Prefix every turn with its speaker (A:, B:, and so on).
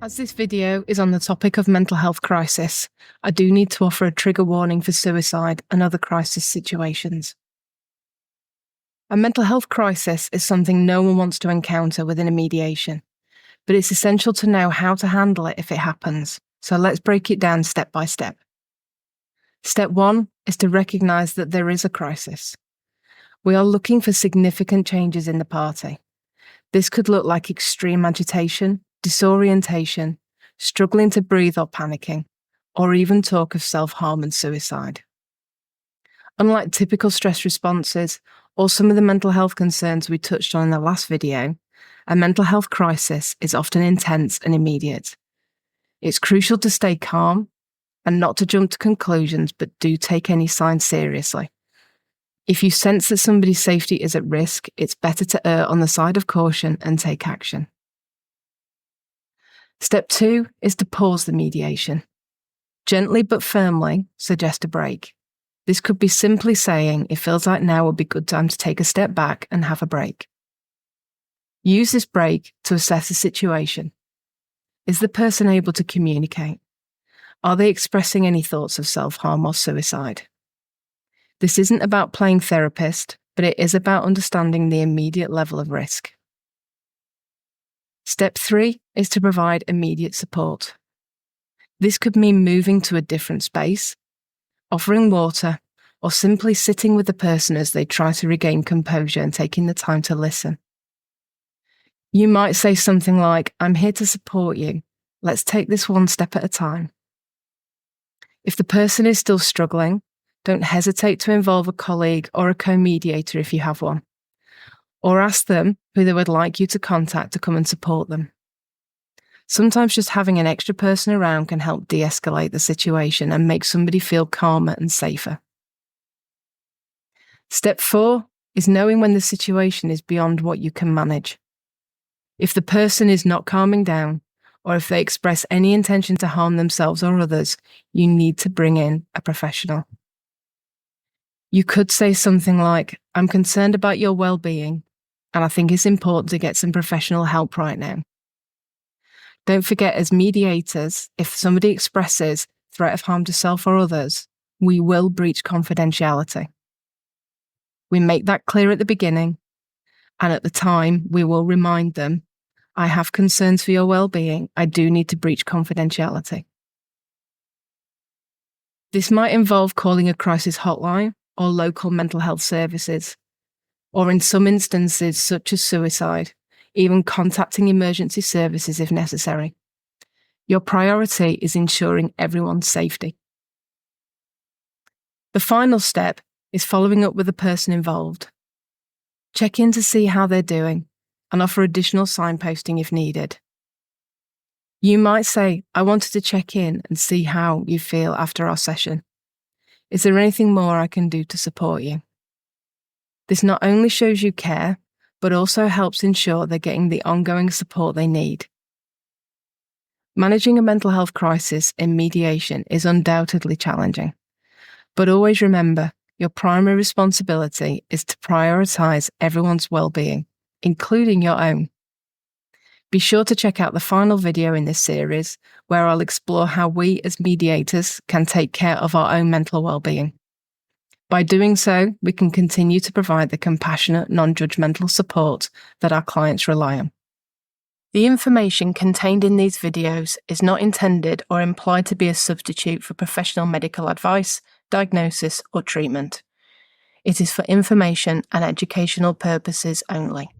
A: As this video is on the topic of mental health crisis, I do need to offer a trigger warning for suicide and other crisis situations. A mental health crisis is something no one wants to encounter within a mediation, but it's essential to know how to handle it if it happens. So let's break it down step by step. Step 1 is to recognise that there is a crisis. We are looking for significant changes in the party. This could look like extreme agitation, disorientation, struggling to breathe or panicking, or even talk of self-harm and suicide. Unlike typical stress responses or some of the mental health concerns we touched on in the last video, a mental health crisis is often intense and immediate. It's crucial to stay calm and not to jump to conclusions, but do take any signs seriously. If you sense that somebody's safety is at risk, it's better to err on the side of caution and take action. Step 2 is to pause the mediation. Gently but firmly suggest a break. This could be simply saying it feels like now would be a good time to take a step back and have a break. Use this break to assess the situation. Is the person able to communicate? Are they expressing any thoughts of self-harm or suicide? This isn't about playing therapist, but it is about understanding the immediate level of risk. Step 3 is to provide immediate support. This could mean moving to a different space, offering water, or simply sitting with the person as they try to regain composure and taking the time to listen. You might say something like, "I'm here to support you. Let's take this one step at a time." If the person is still struggling, don't hesitate to involve a colleague or a co-mediator if you have one, or ask them who they would like you to contact to come and support them. Sometimes just having an extra person around can help de-escalate the situation and make somebody feel calmer and safer. Step 4 is knowing when the situation is beyond what you can manage. If the person is not calming down, or if they express any intention to harm themselves or others, you need to bring in a professional. You could say something like, "I'm concerned about your well-being, and I think it's important to get some professional help right now." Don't forget, as mediators, if somebody expresses threat of harm to self or others, we will breach confidentiality. We make that clear at the beginning, and at the time, we will remind them, "I have concerns for your well-being. I do need to breach confidentiality." This might involve calling a crisis hotline or local mental health services, or in some instances, such as suicide, even contacting emergency services if necessary. Your priority is ensuring everyone's safety. The final step is following up with the person involved. Check in to see how they're doing and offer additional signposting if needed. You might say, "I wanted to check in and see how you feel after our session. Is there anything more I can do to support you?" This not only shows you care, but also helps ensure they're getting the ongoing support they need. Managing a mental health crisis in mediation is undoubtedly challenging, but always remember, your primary responsibility is to prioritise everyone's well-being, including your own. Be sure to check out the final video in this series, where I'll explore how we as mediators can take care of our own mental well-being. By doing so, we can continue to provide the compassionate, non-judgmental support that our clients rely on. The information contained in these videos is not intended or implied to be a substitute for professional medical advice, diagnosis, or treatment. It is for information and educational purposes only.